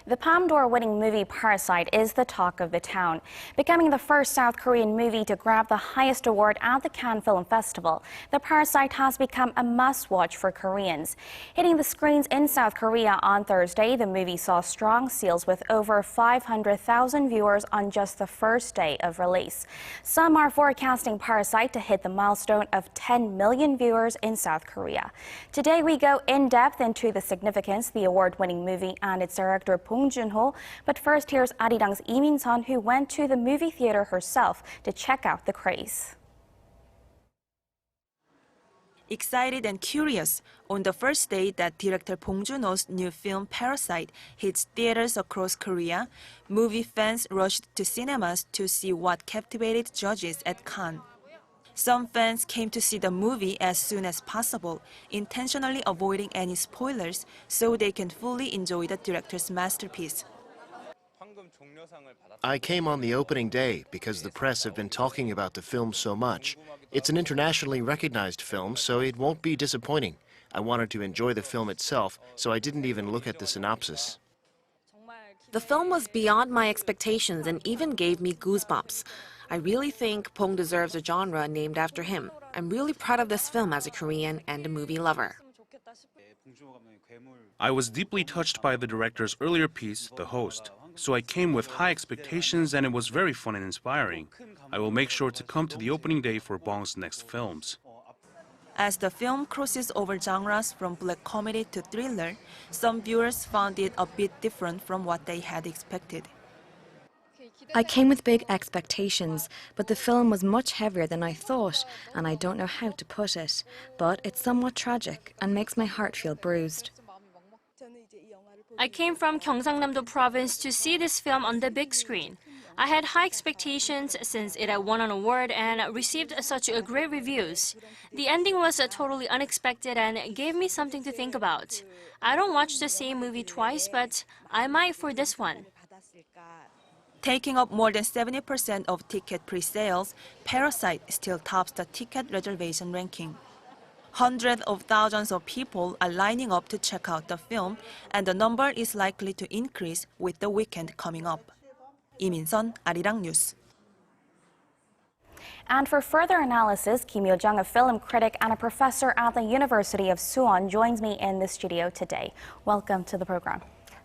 The Palme d'Or-winning movie Parasite is the talk of the town, becoming the first South Korean movie to grab the highest award at the Cannes Film Festival. The Parasite has become a must-watch for Koreans. Hitting the screens in South Korea on Thursday, the movie saw strong sales with over 500,000 viewers on just the first day of release. Some are forecasting Parasite to hit the milestone of 10 million viewers in South Korea. Today we go in-depth into the significance of the award-winning movie and its director pungent. But first, here's Arirang's Lee Min-sun, who went to the movie theater herself to check out the craze. Excited and curious, on the first day that director Bong Joon-ho's new film Parasite hits theaters across Korea, movie fans rushed to cinemas to see what captivated judges at Cannes. Some fans came to see the movie as soon as possible, intentionally avoiding any spoilers so they can fully enjoy the director's masterpiece. I came on the opening day because the press have been talking about the film so much. It's an internationally recognized film, so it won't be disappointing. I wanted to enjoy the film itself, so I didn't even look at the synopsis. The film was beyond my expectations and even gave me goosebumps. I really think Bong deserves a genre named after him. I'm really proud of this film as a Korean and a movie lover. I was deeply touched by the director's earlier piece, The Host. So I came with high expectations and it was very fun and inspiring. I will make sure to come to the opening day for Bong's next films. As the film crosses over genres from black comedy to thriller, some viewers found it a bit different from what they had expected. I came with big expectations, but the film was much heavier than I thought, and I don't know how to put it. But it's somewhat tragic and makes my heart feel bruised. I came from Gyeongsangnam-do province to see this film on the big screen. I had high expectations since it had won an award and received such great reviews. The ending was totally unexpected and gave me something to think about. I don't watch the same movie twice, but I might for this one. Taking up more than 70% of ticket pre-sales, Parasite still tops the ticket reservation ranking. Hundreds of thousands of people are lining up to check out the film, and the number is likely to increase with the weekend coming up. Lee Min-sun, Arirang News. And for further analysis, Hyo-jung, a film critic and a professor at the University of Suwon, joins me in the studio today. Welcome to the program.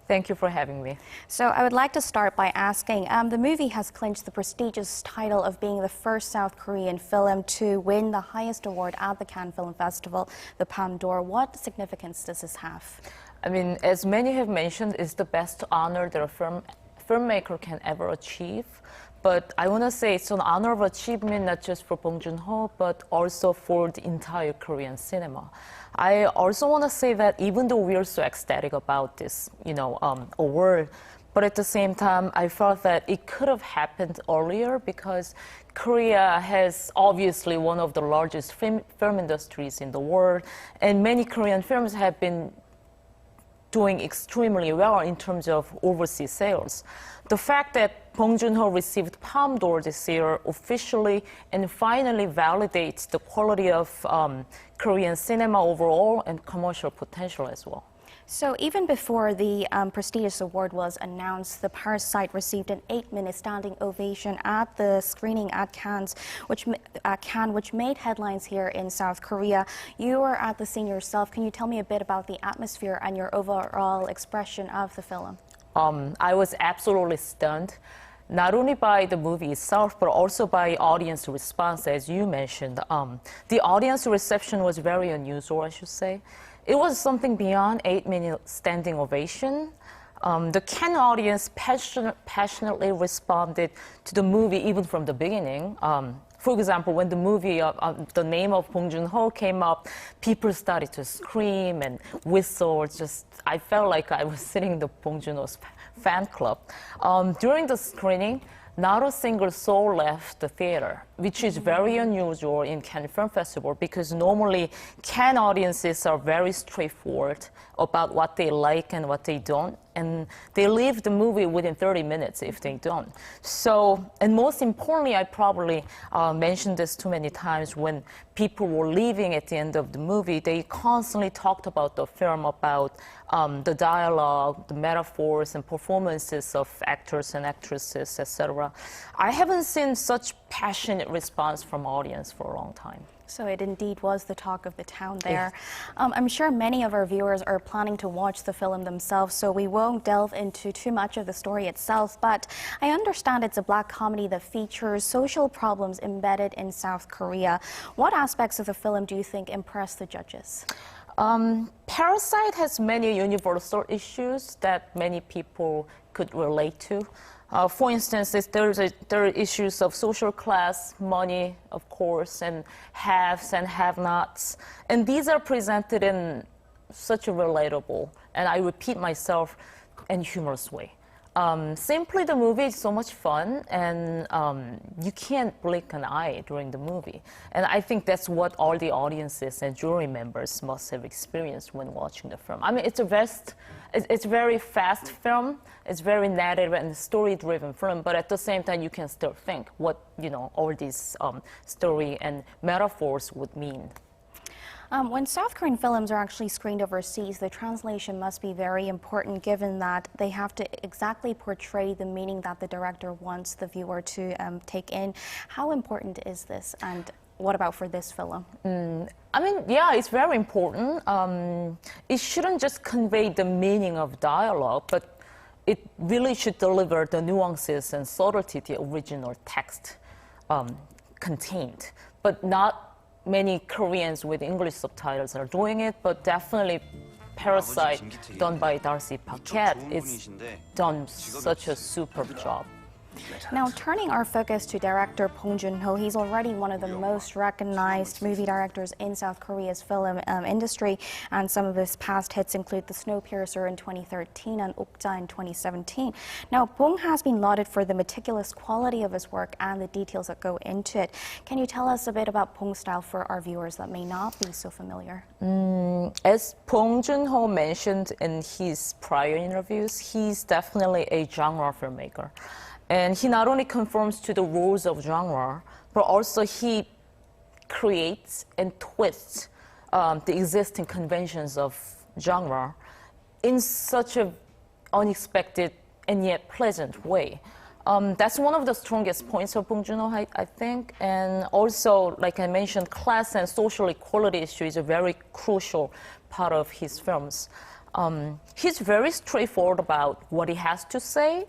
Thank you for having me. So I would like to start by asking, the movie has clinched the prestigious title of being the first South Korean film to win the highest award at the Cannes Film Festival, the Palme d'Or. What significance does this have? I mean, as many have mentioned, it's the best honor that a filmmaker can ever achieve. But I want to say it's an honor of achievement not just for Bong Joon-ho, but also for the entire Korean cinema. I also want to say that even though we are so ecstatic about this, award, but at the same time, I felt that it could have happened earlier because Korea has obviously one of the largest film industries in the world, and many Korean films have been doing extremely well in terms of overseas sales. The fact that Bong Joon-ho received Palme d'Or this year officially and finally validates the quality of Korean cinema overall and commercial potential as well. So even before the prestigious award was announced, the Parasite received an 8-minute standing ovation at the screening at Cannes, which made headlines here in South Korea. You were at the scene yourself. Can you tell me a bit about the atmosphere and your overall expression of the film? I was absolutely stunned, not only by the movie itself, but also by audience response, as you mentioned. The audience reception was very unusual, I should say. It was something beyond 8-minute standing ovation. The Cannes audience passionately responded to the movie even from the beginning. For example, when the movie, the name of Bong Joon-ho came up, people started to scream and whistle. I felt like I was sitting in the Bong Joon-ho's fan club. During the screening, not a single soul left the theater, which is very unusual in Cannes Film Festival because normally Cannes audiences are very straightforward about what they like and what they don't, and they leave the movie within 30 minutes if they don't. So, and most importantly, I probably mentioned this too many times, when people were leaving at the end of the movie, they constantly talked about the film, about the dialogue, the metaphors, and performances of actors and actresses, etc. I haven't seen such passionate response from audience for a long time. So it indeed was the talk of the town there. I'm sure many of our viewers are planning to watch the film themselves, so we won't delve into too much of the story itself, but I understand it's a black comedy that features social problems embedded in South Korea. What aspects of the film do you think impressed the judges? Parasite has many universal issues that many people could relate to. For instance, there are issues of social class, money, of course, and haves and have-nots. And these are presented in such a relatable, and I repeat myself, and humorous way. Simply, the movie is so much fun, and you can't blink an eye during the movie. And I think that's what all the audiences and jury members must have experienced when watching the film. I mean, it's a very fast film. It's very narrative and story-driven film, but at the same time, you can still think what all these story and metaphors would mean. When South Korean films are actually screened overseas, the translation must be very important given that they have to exactly portray the meaning that the director wants the viewer to take in. How important is this, and what about for this film? I mean, yeah, it's very important. It shouldn't just convey the meaning of dialogue, but it really should deliver the nuances and subtlety the original text contained. But not many Koreans with English subtitles are doing it, but definitely Parasite, done by Darcy Paquette, is done such a superb job. Now, turning our focus to director Bong Joon-ho, he's already one of the most recognized movie directors in South Korea's film industry, and some of his past hits include The Snowpiercer in 2013 and Okja in 2017. Now, Bong has been lauded for the meticulous quality of his work and the details that go into it. Can you tell us a bit about Bong's style for our viewers that may not be so familiar? As Bong Joon-ho mentioned in his prior interviews, he's definitely a genre filmmaker. And he not only conforms to the rules of genre, but also he creates and twists the existing conventions of genre in such an unexpected and yet pleasant way. That's one of the strongest points of Bong Joon-ho, I think. And also, like I mentioned, class and social equality issue is a very crucial part of his films. He's very straightforward about what he has to say,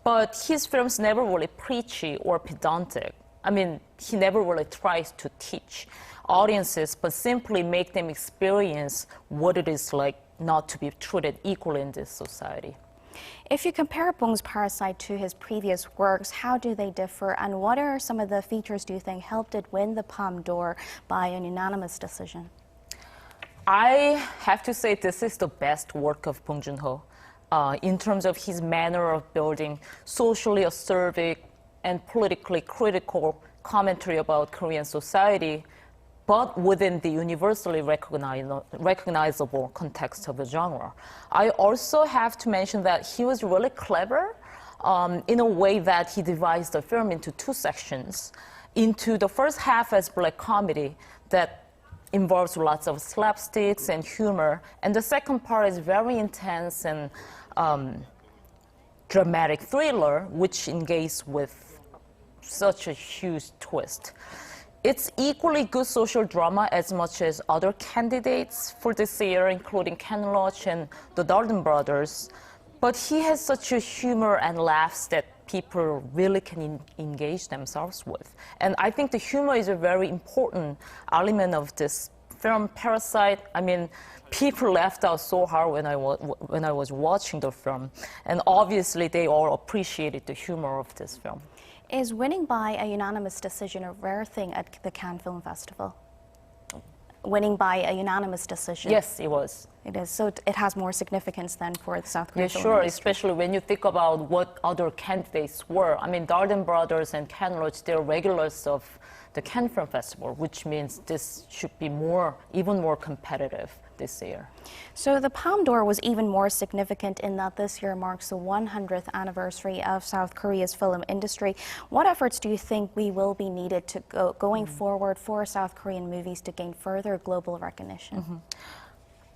but his films never really preachy or pedantic. I mean, he never really tries to teach audiences, but simply make them experience what it is like not to be treated equally in this society. If you compare Bong's Parasite to his previous works, how do they differ, and what are some of the features do you think helped it win the Palme d'Or by an unanimous decision? I have to say this is the best work of Bong Joon-ho. In terms of his manner of building socially assertive and politically critical commentary about Korean society, but within the universally recognizable context of the genre. I also have to mention that he was really clever in a way that he divides the film into two sections. Into the first half as black comedy that involves lots of slapsticks and humor, and the second part is very intense and dramatic thriller, which engages with such a huge twist. It's equally good social drama as much as other candidates for this year, including Ken Loach and the Darden brothers, but he has such a humor and laughs that people really can engage themselves with. And I think the humor is a very important element of this film, Parasite. I mean, people laughed out so hard when I was watching the film, and obviously they all appreciated the humor of this film. Is winning by a unanimous decision a rare thing at the Cannes Film Festival? Winning by a unanimous decision? Yes, it was. It is. So it has more significance than for the South Korean film sure, industry. Especially when you think about what other candidates were. I mean, Darden brothers and Ken Loach, they're regulars of the Cannes Film Festival, which means this should be even more competitive this year. So the Palme d'Or was even more significant in that this year marks the 100th anniversary of South Korea's film industry. What efforts do you think we will be needed to going forward for South Korean movies to gain further global recognition?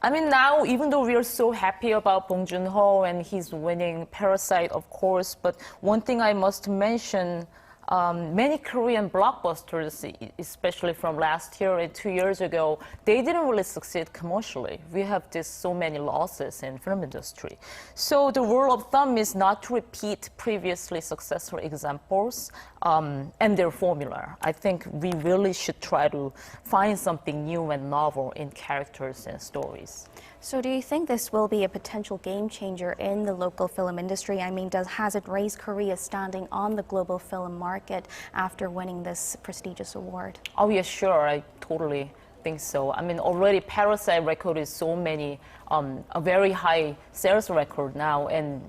I mean, now, even though we are so happy about Bong Joon-ho and he's winning Parasite, of course, but one thing I must mention, many Korean blockbusters, especially from last year and 2 years ago, they didn't really succeed commercially. We have so many losses in film industry. So the rule of thumb is not to repeat previously successful examples and their formula. I think we really should try to find something new and novel in characters and stories. So do you think this will be a potential game changer in the local film industry? I mean, has it raised Korea's standing on the global film market after winning this prestigious award? Oh, yeah, sure. I totally think so. I mean, already Parasite recorded so many, a very high sales record now, and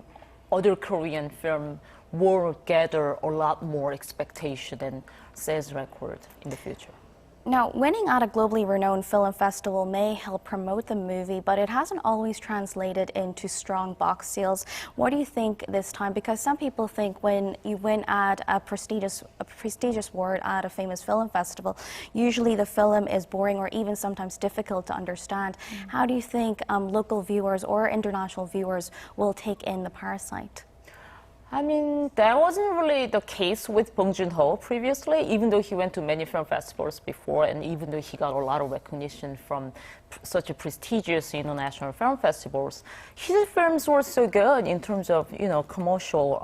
other Korean film will gather a lot more expectation and sales record in the future. Now, winning at a globally renowned film festival may help promote the movie, but it hasn't always translated into strong box sales. What do you think this time? Because some people think when you win at a prestigious award at a famous film festival, usually the film is boring or even sometimes difficult to understand. How do you think local viewers or international viewers will take in the Parasite? I mean, that wasn't really the case with Bong Joon-ho previously, even though he went to many film festivals before, and even though he got a lot of recognition from such a prestigious international film festivals, his films were so good in terms of, commercial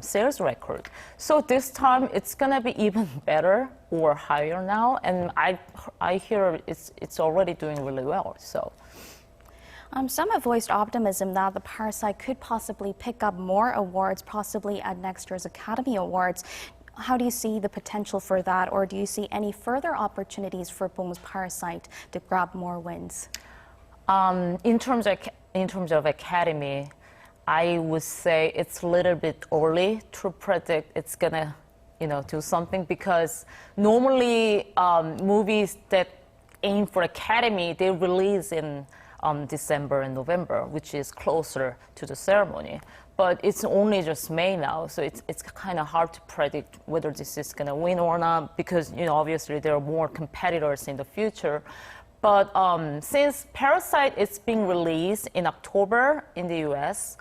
sales record. So this time it's gonna be even better or higher now, and I hear it's already doing really well. So. Some have voiced optimism that the Parasite could possibly pick up more awards, possibly at next year's Academy Awards. How do you see the potential for that, or do you see any further opportunities for Bong's Parasite to grab more wins? In terms of Academy, I would say it's a little bit early to predict it's gonna, do something, because normally movies that aim for Academy, they release in December and November, which is closer to the ceremony. But it's only just May now, so it's kind of hard to predict whether this is going to win or not, because obviously there are more competitors in the future. But since Parasite is being released in October in the US,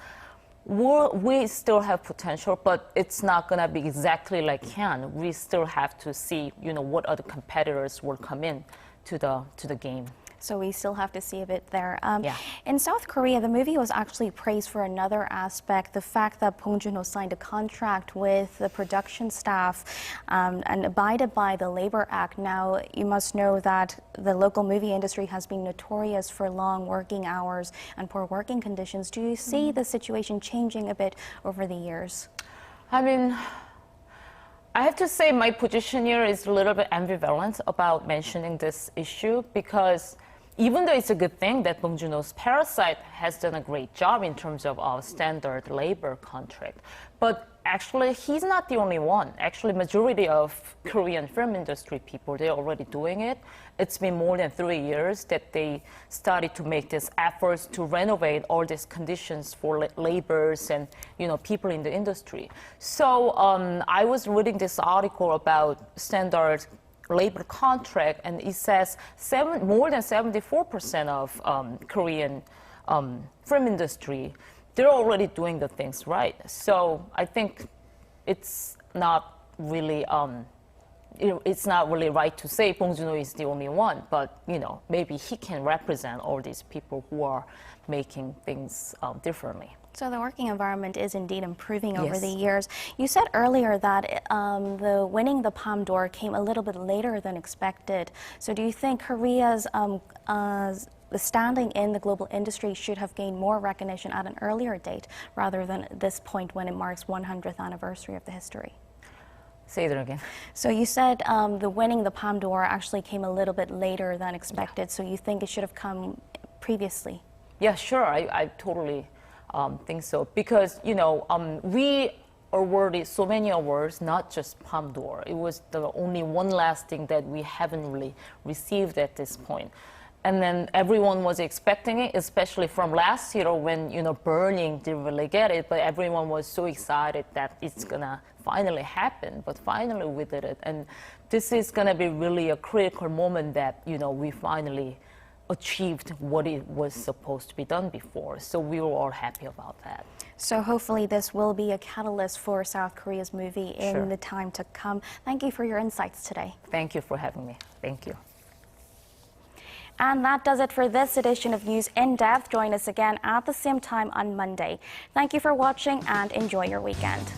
we still have potential, but it's not going to be exactly like Cannes. We still have to see, what other competitors will come in to the game. So we still have to see a bit there. Yeah. In South Korea, the movie was actually praised for another aspect, the fact that Bong Joon-ho signed a contract with the production staff and abided by the Labor Act. Now, you must know that the local movie industry has been notorious for long working hours and poor working conditions. Do you see the situation changing a bit over the years? I mean, I have to say my position here is a little bit ambivalent about mentioning this issue, because even though it's a good thing that Bong Joon-ho's Parasite has done a great job in terms of our standard labor contract, but actually he's not the only one. Actually, majority of Korean film industry people, they're already doing it. It's been more than 3 years that they started to make these efforts to renovate all these conditions for laborers and people in the industry. So I was reading this article about standard labor contract, and it says more than 74% of Korean film industry, they're already doing the things right. So I think it's not really right to say Bong Joon-ho is the only one, but maybe he can represent all these people who are making things differently. So the working environment is indeed improving over the years. You said earlier that the winning the Palme d'Or came a little bit later than expected. So do you think Korea's the standing in the global industry should have gained more recognition at an earlier date rather than this point when it marks 100th anniversary of the history? Say that again. So you said the winning the Palme d'Or actually came a little bit later than expected. So you think it should have come previously? Yeah, sure. I totally think so, because we awarded so many awards, not just Palme d'Or. It was the only one last thing that we haven't really received at this point. And then everyone was expecting it, especially from last year when Burning didn't really get it, but everyone was so excited that it's gonna finally happen. But finally we did it, and this is gonna be really a critical moment that we finally achieved what it was supposed to be done before. So we were all happy about that. So hopefully this will be a catalyst for South Korea's movie in the time to come. Thank you for your insights today. Thank you for having me. Thank you. And that does it for this edition of News in Depth. Join us again at the same time on Monday. Thank you for watching and enjoy your weekend.